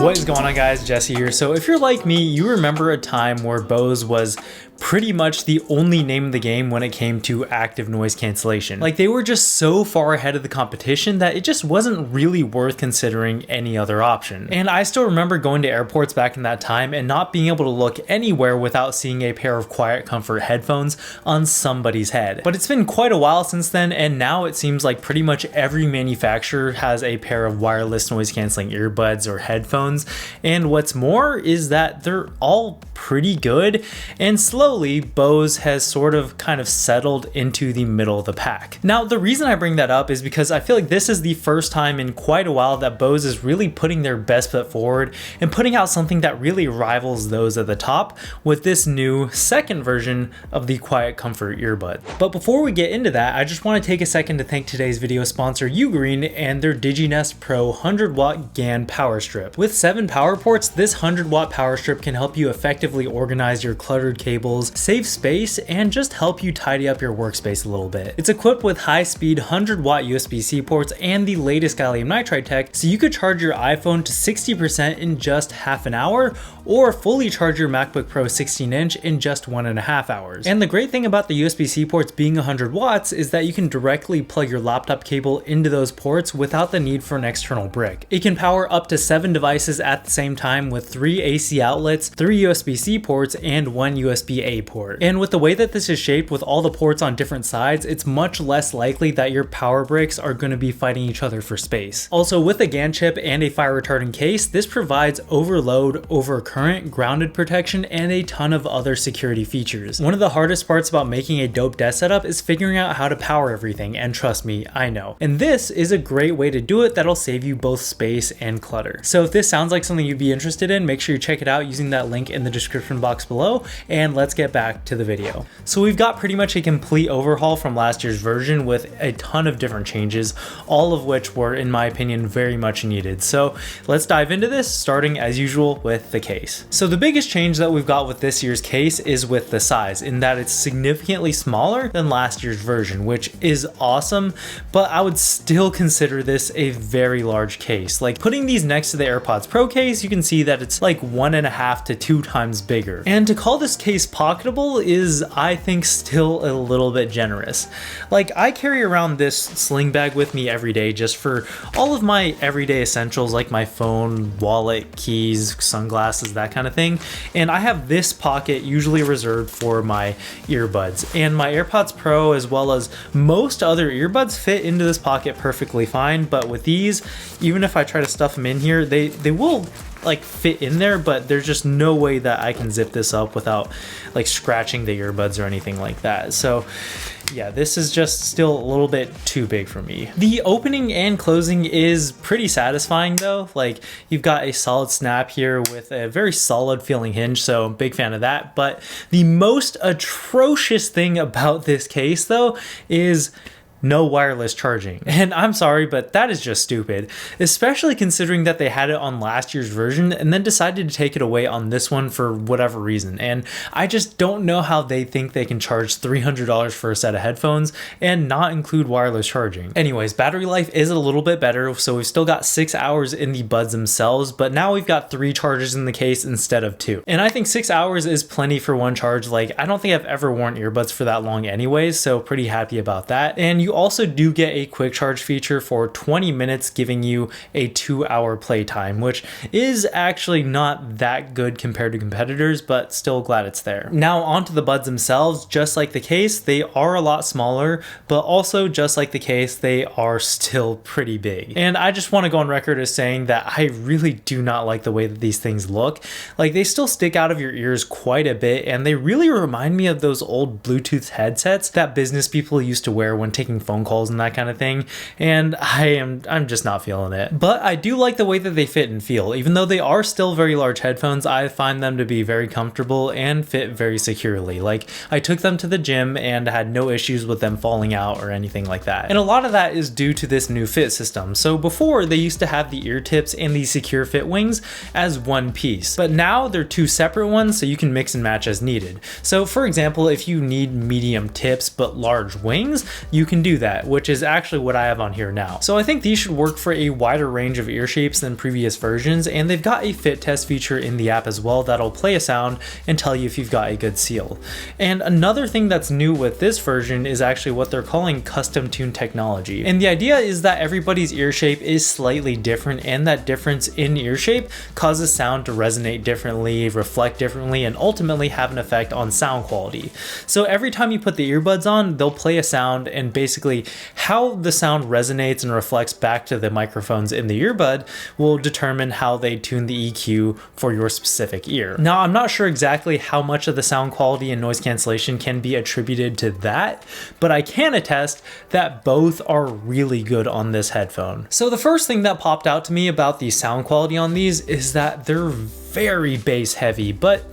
What is going on, guys? Jesse here. So if you're like me, you remember a time where Bose was pretty much the only name of the game when it came to active noise cancellation. Like, they were just so far ahead of the competition that it just wasn't really worth considering any other option. And I still remember going to airports back in that time and not being able to look anywhere without seeing a pair of Quiet Comfort headphones on somebody's head. But it's been quite a while since then, and now it seems like pretty much every manufacturer has a pair of wireless noise canceling earbuds or headphones. And what's more is that they're all pretty good, and slowly Bose has sort of kind of settled into the middle of the pack. Now, the reason I bring that up is because I feel like this is the first time in quite a while that Bose is really putting their best foot forward and putting out something that really rivals those at the top with this new second version of the Quiet Comfort earbud. But before we get into that, I just want to take a second to thank today's video sponsor, Ugreen, and their DigiNest Pro 100-watt GAN power strip. With 7 power ports, this 100-watt power strip can help you effectively organize your cluttered cables, save space, and just help you tidy up your workspace a little bit. It's equipped with high-speed 100-watt USB-C ports and the latest gallium nitride tech, so you could charge your iPhone to 60% in just half an hour, or fully charge your MacBook Pro 16-inch in just 1.5 hours. And the great thing about the USB-C ports being 100 watts is that you can directly plug your laptop cable into those ports without the need for an external brick. It can power up to 7 devices at the same time with 3 AC outlets, 3 USB-C ports, and 1 USB-A port. And with the way that this is shaped with all the ports on different sides, it's much less likely that your power bricks are going to be fighting each other for space. Also, with a GAN chip and a fire retardant case, this provides overload, overcurrent, grounded protection, and a ton of other security features. One of the hardest parts about making a dope desk setup is figuring out how to power everything, and trust me, I know. And this is a great way to do it that'll save you both space and clutter. So if this sounds like something you'd be interested in, make sure you check it out using that link in the description box below, and let's get back to the video. So we've got pretty much a complete overhaul from last year's version with a ton of different changes, all of which were, in my opinion, very much needed. So let's dive into this, starting as usual with the case. So the biggest change that we've got with this year's case is with the size, in that it's significantly smaller than last year's version, which is awesome, but I would still consider this a very large case. Like, putting these next to the AirPods Pro case, you can see that it's like 1.5 to 2 times bigger. And to call this case pocketable is, I think, still a little bit generous. Like, I carry around this sling bag with me every day just for all of my everyday essentials like my phone, wallet, keys, sunglasses, that kind of thing. And I have this pocket usually reserved for my earbuds. And my AirPods Pro, as well as most other earbuds, fit into this pocket perfectly fine. But with these, even if I try to stuff them in here, they will like fit in there, but there's just no way that I can zip this up without like scratching the earbuds or anything like that. So yeah, this is just still a little bit too big for me. The opening and closing is pretty satisfying though. Like, you've got a solid snap here with a very solid feeling hinge, so big fan of that. But the most atrocious thing about this case though is no wireless charging. And I'm sorry, but that is just stupid, especially considering that they had it on last year's version and then decided to take it away on this one for whatever reason. And I just don't know how they think they can charge $300 for a set of headphones and not include wireless charging. Anyways, battery life is a little bit better, so we've still got 6 hours in the buds themselves, but now we've got 3 charges in the case instead of 2. And I think 6 hours is plenty for one charge. Like, I don't think I've ever worn earbuds for that long anyways, so pretty happy about that. And you also do get a quick charge feature for 20 minutes, giving you a 2-hour playtime, which is actually not that good compared to competitors, but still glad it's there. Now onto the buds themselves. Just like the case, they are a lot smaller, but also just like the case, they are still pretty big. And I just want to go on record as saying that I really do not like the way that these things look. Like, they still stick out of your ears quite a bit, and they really remind me of those old Bluetooth headsets that business people used to wear when taking phone calls and that kind of thing, and I'm just not feeling it. But I do like the way that they fit and feel. Even though they are still very large headphones, I find them to be very comfortable and fit very securely. Like, I took them to the gym and had no issues with them falling out or anything like that. And a lot of that is due to this new fit system. So before, they used to have the ear tips and the secure fit wings as one piece, but now they're 2 separate ones, so you can mix and match as needed. So for example, if you need medium tips but large wings, you can do do that, which is actually what I have on here now. So I think these should work for a wider range of ear shapes than previous versions, and they've got a fit test feature in the app as well that'll play a sound and tell you if you've got a good seal. And another thing that's new with this version is actually what they're calling custom tune technology. And the idea is that everybody's ear shape is slightly different, and that difference in ear shape causes sound to resonate differently, reflect differently, and ultimately have an effect on sound quality. So every time you put the earbuds on, they'll play a sound, and basically how the sound resonates and reflects back to the microphones in the earbud will determine how they tune the EQ for your specific ear. Now, I'm not sure exactly how much of the sound quality and noise cancellation can be attributed to that, but I can attest that both are really good on this headphone. So the first thing that popped out to me about the sound quality on these is that they're very bass heavy, but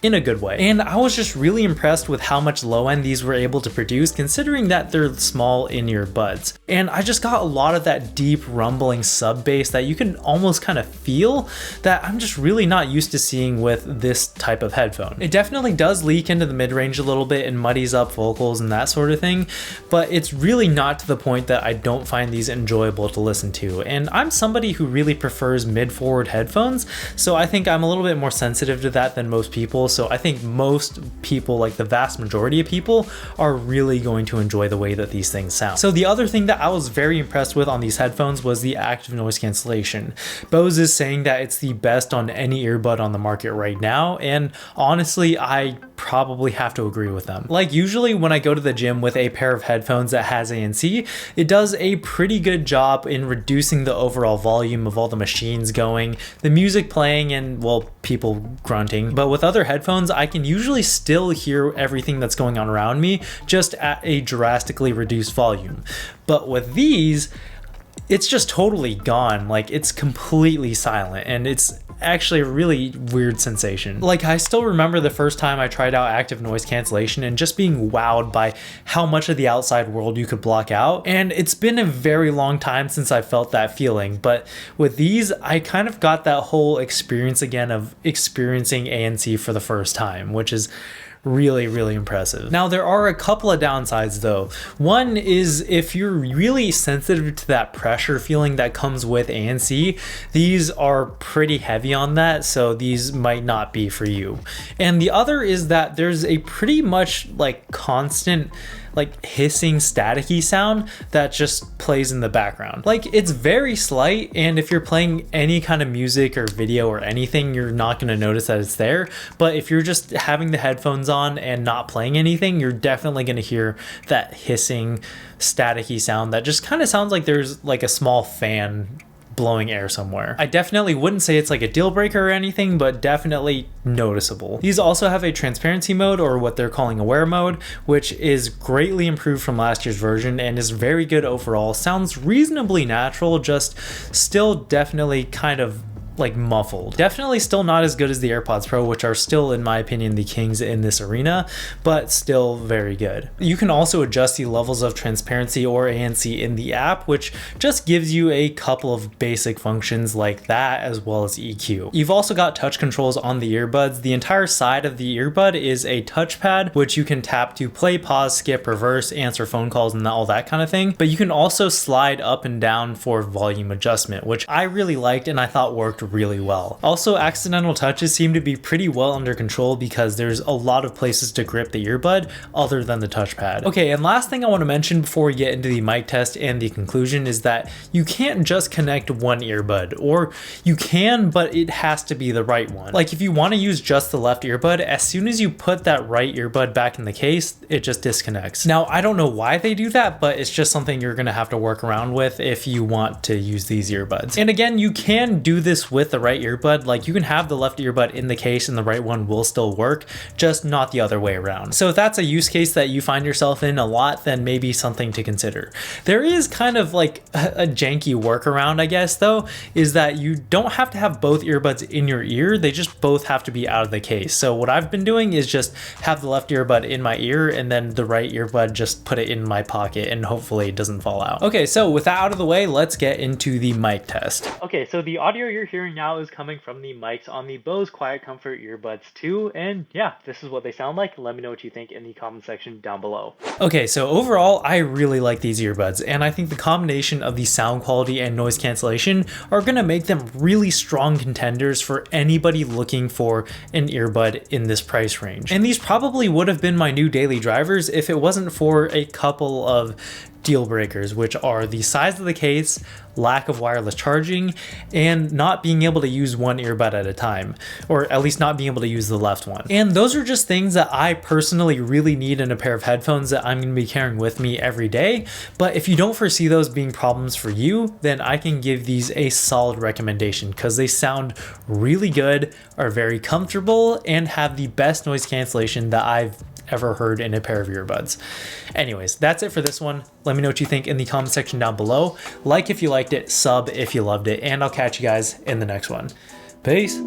in a good way. And I was just really impressed with how much low end these were able to produce, considering that they're small in-ear buds. And I just got a lot of that deep rumbling sub bass that you can almost kind of feel that I'm just really not used to seeing with this type of headphone. It definitely does leak into the mid-range a little bit and muddies up vocals and that sort of thing, but it's really not to the point that I don't find these enjoyable to listen to. And I'm somebody who really prefers mid-forward headphones, so I think I'm a little bit more sensitive to that than most people. So I think most people, like the vast majority of people, are really going to enjoy the way that these things sound. So the other thing that I was very impressed with on these headphones was the active noise cancellation. Bose is saying that it's the best on any earbud on the market right now, and honestly, I probably have to agree with them. Like usually when I go to the gym with a pair of headphones that has ANC, it does a pretty good job in reducing the overall volume of all the machines going, the music playing, and well, people grunting. But with other headphones, I can usually still hear everything that's going on around me, just at a drastically reduced volume. But with these, it's just totally gone. Like it's completely silent, and it's actually a really weird sensation. Like I still remember the first time I tried out active noise cancellation and just being wowed by how much of the outside world you could block out. And it's been a very long time since I felt that feeling, but with these, I kind of got that whole experience again of experiencing ANC for the first time, which is really, really impressive. Now, there are a couple of downsides though. One is if you're really sensitive to that pressure feeling that comes with ANC, these are pretty heavy on that, so these might not be for you. And the other is that there's a pretty much like constant like hissing staticky sound that just plays in the background. Like it's very slight, and if you're playing any kind of music or video or anything, you're not going to notice that it's there. But if you're just having the headphones on and not playing anything, you're definitely going to hear that hissing staticky sound that just kind of sounds like there's like a small fan blowing air somewhere. I definitely wouldn't say it's like a deal breaker or anything, but definitely noticeable. These also have a transparency mode, or what they're calling aware mode, which is greatly improved from last year's version and is very good overall. Sounds reasonably natural, just still definitely kind of like muffled. Definitely still not as good as the AirPods Pro, which are still, in my opinion, the kings in this arena, but still very good. You can also adjust the levels of transparency or ANC in the app, which just gives you a couple of basic functions like that, as well as EQ. You've also got touch controls on the earbuds. The entire side of the earbud is a touchpad, which you can tap to play, pause, skip, reverse, answer phone calls, and all that kind of thing. But you can also slide up and down for volume adjustment, which I really liked and I thought worked really well. Also, accidental touches seem to be pretty well under control because there's a lot of places to grip the earbud other than the touchpad. Okay, and last thing I want to mention before we get into the mic test and the conclusion is that you can't just connect one earbud, or you can, but it has to be the right one. Like if you want to use just the left earbud, as soon as you put that right earbud back in the case, it just disconnects. Now, I don't know why they do that, but it's just something you're going to have to work around with if you want to use these earbuds. And again, you can do this with the right earbud. Like you can have the left earbud in the case and the right one will still work, just not the other way around. So if that's a use case that you find yourself in a lot, then maybe something to consider. There is kind of like a janky workaround, I guess, though, is that you don't have to have both earbuds in your ear. They just both have to be out of the case. So what I've been doing is just have the left earbud in my ear and then the right earbud just put it in my pocket and hopefully it doesn't fall out. Okay, so with that out of the way, let's get into the mic test. Okay, so the audio you're hearing hearing now is coming from the mics on the Bose Quiet Comfort Earbuds 2, and yeah, this is what they sound like. Let me know what you think in the comment section down below. Okay, so overall, I really like these earbuds, and I think the combination of the sound quality and noise cancellation are gonna make them really strong contenders for anybody looking for an earbud in this price range. And these probably would have been my new daily drivers if it wasn't for a couple of deal breakers, which are the size of the case, lack of wireless charging, and not being able to use one earbud at a time, or at least not being able to use the left one. And those are just things that I personally really need in a pair of headphones that I'm going to be carrying with me every day. But if you don't foresee those being problems for you, then I can give these a solid recommendation because they sound really good, are very comfortable, and have the best noise cancellation that I've ever heard in a pair of earbuds. Anyways, that's it for this one. Let me know what you think in the comment section down below. Like if you liked it, sub if you loved it, and I'll catch you guys in the next one. Peace.